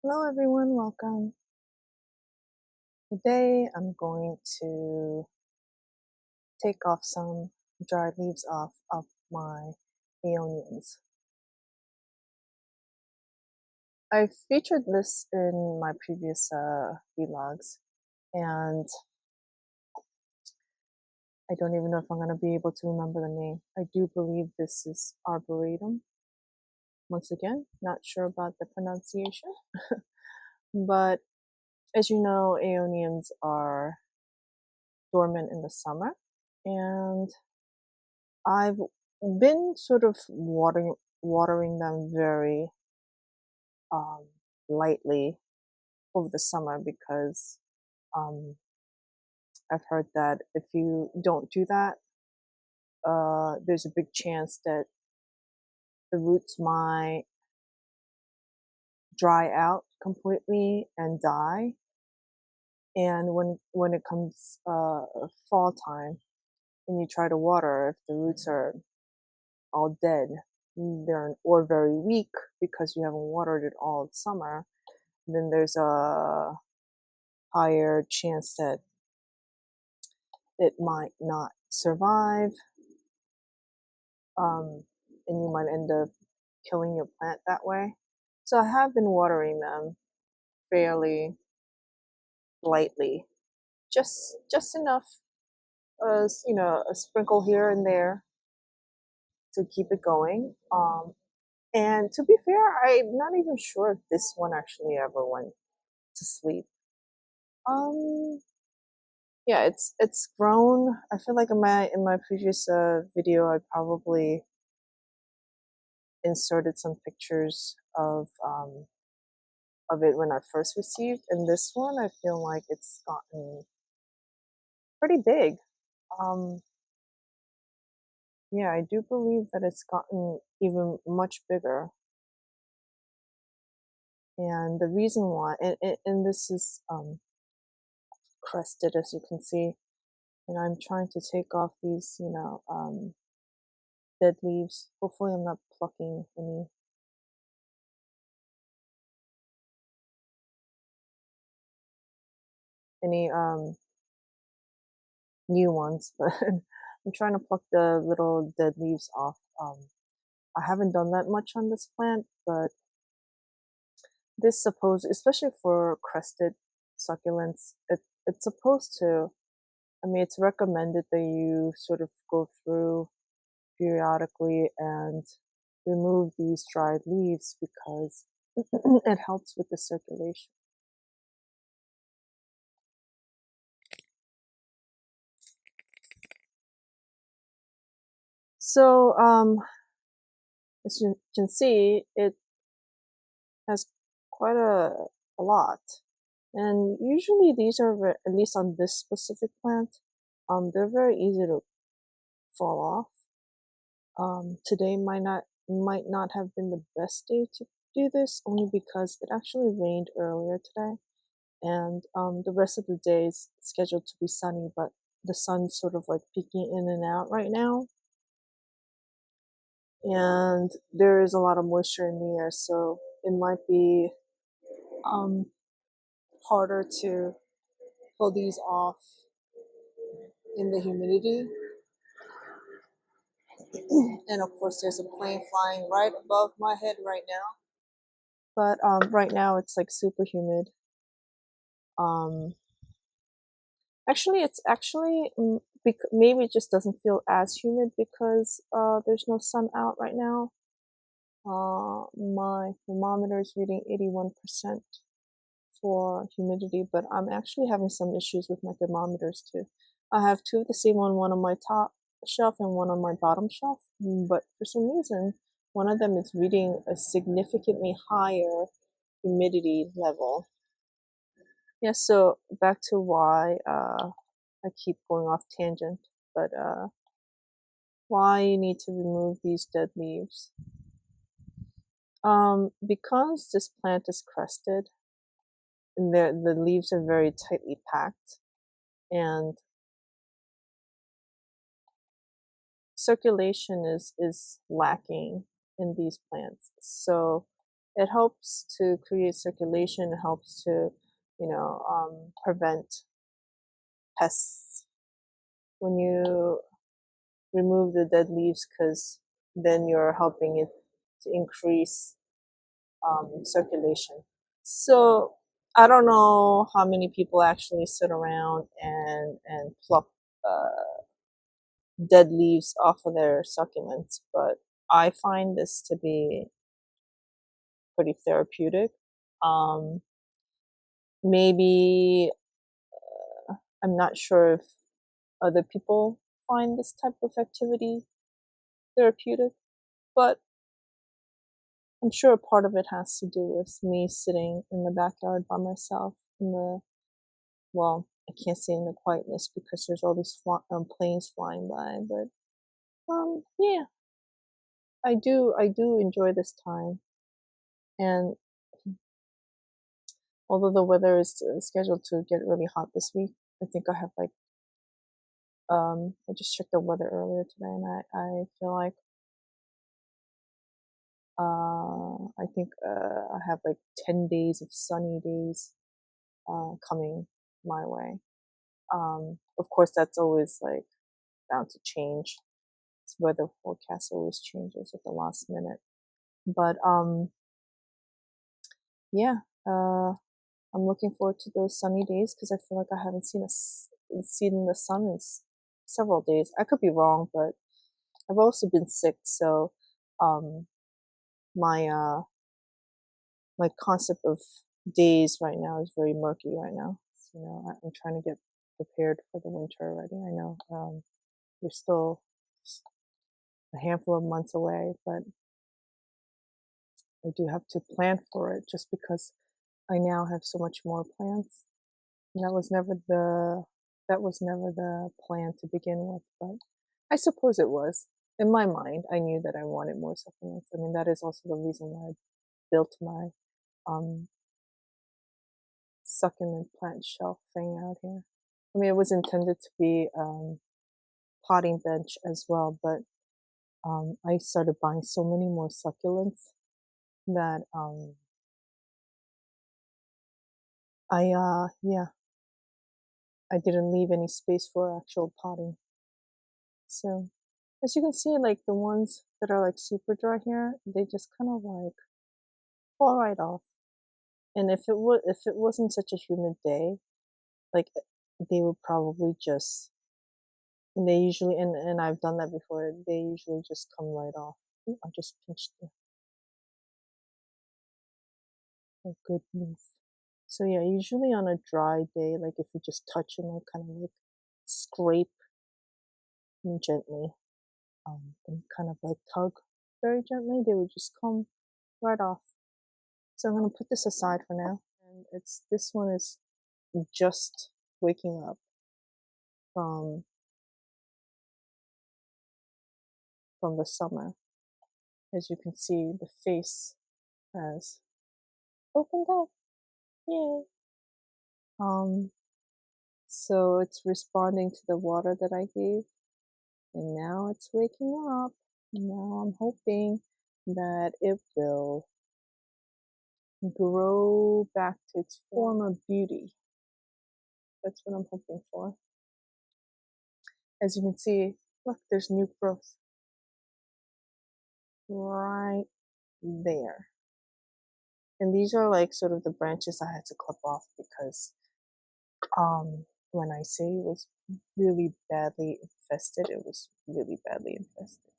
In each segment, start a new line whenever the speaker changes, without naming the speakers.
Hello everyone, welcome. Today I'm going to take off some dried leaves off of my aeoniums. I've featured this in my previous vlogs, and I don't even know if I'm going to be able to remember the name. I do believe this is arboretum. Once again, not sure about the pronunciation, but as you know, aeoniums are dormant in the summer, and I've been sort of watering them very um, lightly over the summer because um, I've heard that if you don't do that, there's a big chance that the roots might dry out completely and die. And when it comes fall time and you try to water, if the roots are all dead, or very weak because you haven't watered it all summer, then there's a higher chance that it might not survive, and you might end up killing your plant that way. So I have been watering them fairly lightly, just enough, as a sprinkle here and there to keep it going. And to be fair, I'm not even sure if this one actually ever went to sleep. Um, yeah, it's grown. I feel like in my previous video, I probably inserted some pictures of it when I first received, and this one I feel like it's gotten pretty big. Um, yeah, I do believe that it's gotten even much bigger, and the reason why, and this is crested, as you can see, and I'm trying to take off these, dead leaves. Hopefully, I'm not plucking any new ones, but I'm trying to pluck the little dead leaves off. I haven't done that much on this plant, but this supposed, especially for crested succulents, it's supposed to, I mean, it's recommended that you sort of go through periodically and remove these dried leaves because it helps with the circulation. So, as you can see, it has quite a lot. And usually these are, at least on this specific plant, they're very easy to fall off. Today might not have been the best day to do this, only because it actually rained earlier today, and the rest of the day is scheduled to be sunny, but the sun's sort of like peeking in and out right now, and there is a lot of moisture in the air, so it might be um, harder to pull these off in the humidity. And of course, there's a plane flying right above my head right now. But right now it's like super humid. Um, Actually, it's actually maybe it just doesn't feel as humid because there's no sun out right now. My thermometer is reading 81% for humidity, but I'm actually having some issues with my thermometers too. I have two of the same one on my top shelf and one on my bottom shelf, but for some reason, one of them is reading a significantly higher humidity level. Yeah, so back to why I keep going off tangent, but why you need to remove these dead leaves. Because this plant is crested, and the leaves are very tightly packed, and circulation is lacking in these plants. So it helps to create circulation. It helps to, prevent pests when you remove the dead leaves, because then you're helping it to increase circulation. So I don't know how many people actually sit around and pluck dead leaves off of their succulents, but I find this to be pretty therapeutic. Um, Maybe I'm not sure if other people find this type of activity therapeutic, but I'm sure a part of it has to do with me sitting in the backyard by myself in the, well, I can't say in the quietness because there's all these planes flying by, but yeah, I do enjoy this time. And although the weather is scheduled to get really hot this week, I think I have like I just checked the weather earlier today, and I feel like I think I have like 10 days of sunny days coming my way. Of course, that's always like bound to change. This weather forecast always changes at the last minute. But yeah, I'm looking forward to those sunny days because I feel like I haven't seen the sun in several days. I could be wrong, but I've also been sick, so um, my my concept of days right now is very murky right now. So, I'm trying to get prepared for the winter already. I know we're still a handful of months away, but I do have to plan for it just because I now have so much more plants. And that was never the plan to begin with, but I suppose it was. In my mind, I knew that I wanted more supplements. I mean, that is also the reason why I built my um, succulent plant shelf thing out here. I mean, it was intended to be potting bench as well, but I started buying so many more succulents that yeah, I didn't leave any space for actual potting. So as you can see, like the ones that are like super dry here, they just kind of like fall right off. And if it wasn't such a humid day, like they would probably just, and they usually, and I've done that before, they usually just come right off. Ooh, I just pinched a good move. So yeah, usually on a dry day, like if you just touch and like kind of like scrape them gently, and kind of like tug very gently, they would just come right off. So I'm gonna put this aside for now. And this one is just waking up from the summer. As you can see, the face has opened up. Yay! Um, so it's responding to the water that I gave, and now it's waking up. Now I'm hoping that it will grow back to its former beauty. That's what I'm hoping for. As you can see, look, there's new growth right there. And these are like sort of the branches I had to clip off because when I say it was really badly infested, it was really badly infested.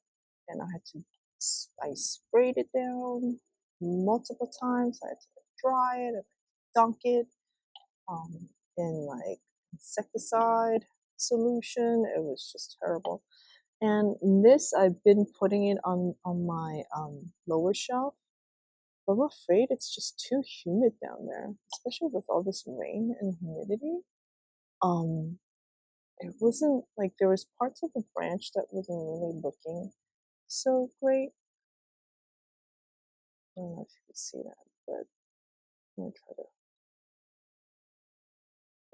And I sprayed it down multiple times. I had to dry it and dunk it in like insecticide solution. It was just terrible. And this, I've been putting it on my lower shelf, but I'm afraid it's just too humid down there, especially with all this rain and humidity. Um, it wasn't like there was parts of the branch that wasn't really looking so great. I don't know if you can see that, but I'm gonna try to.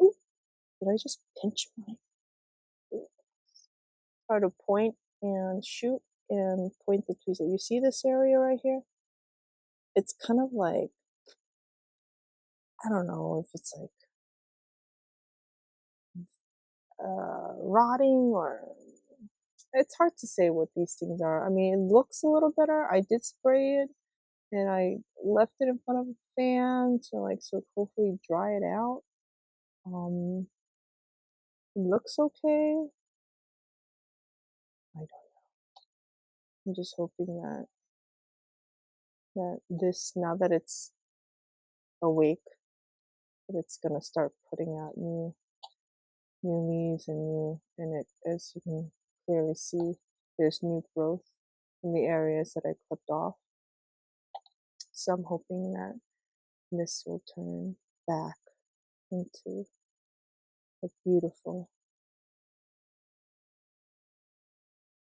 Ooh, did I just pinch my? Ooh, try to point and shoot and point the tweezer. You see this area right here? it's kind of like, I don't know if it's like rotting, or it's hard to say what these things are. I mean, it looks a little better. I did spray it and I left it in front of a fan to like so hopefully dry it out. Um, it looks okay. I don't know. I'm just hoping that this, now that it's awake, that it's gonna start putting out new leaves and it, as you can clearly see, there's new growth in the areas that I clipped off. So I'm hoping that this will turn back into a beautiful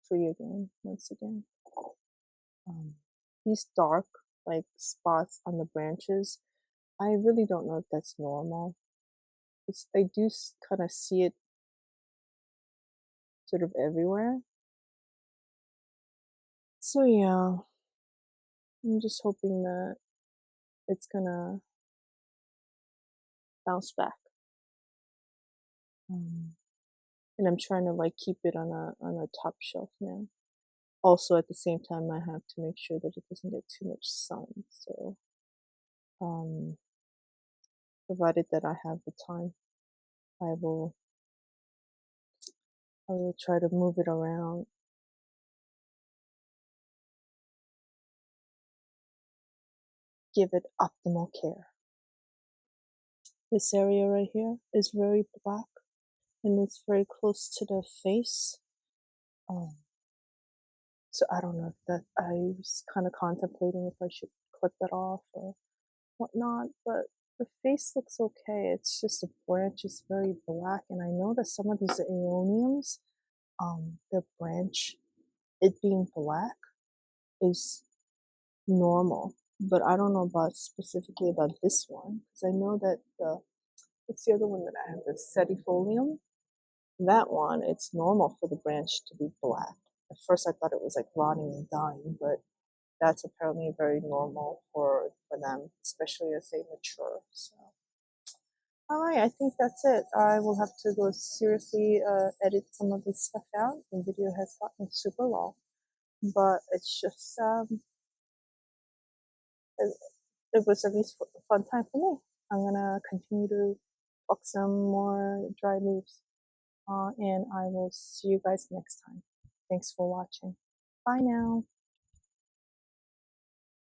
tree again, once again. Um, these dark like spots on the branches, I really don't know if that's normal. I do kind of see it sort of everywhere. So yeah, I'm just hoping that it's gonna bounce back. Um, and I'm trying to like keep it on a top shelf now. Also, at the same time, I have to make sure that it doesn't get too much sun. So, um, provided that I have the time, I will I will try to move it around, give it optimal care. This area right here is very black and it's very close to the face. Um, so I don't know if that, I was kind of contemplating if I should clip it off or whatnot, but the face looks okay. It's just the branch is very black, and I know that some of these aeoniums, the branch, it being black is normal, but I don't know about specifically about this one because I know that the what's the other one that I have, the sedifolium. That one, it's normal for the branch to be black. At first, I thought it was like rotting and dying, but that's apparently very normal for them, especially as they mature. So, all right, I think that's it. I will have to go seriously edit some of this stuff out. The video has gotten super long, but it's just it, it was at least a fun time for me. I'm gonna continue to pluck some more dry leaves, and I will see you guys next time. Thanks for watching. Bye now.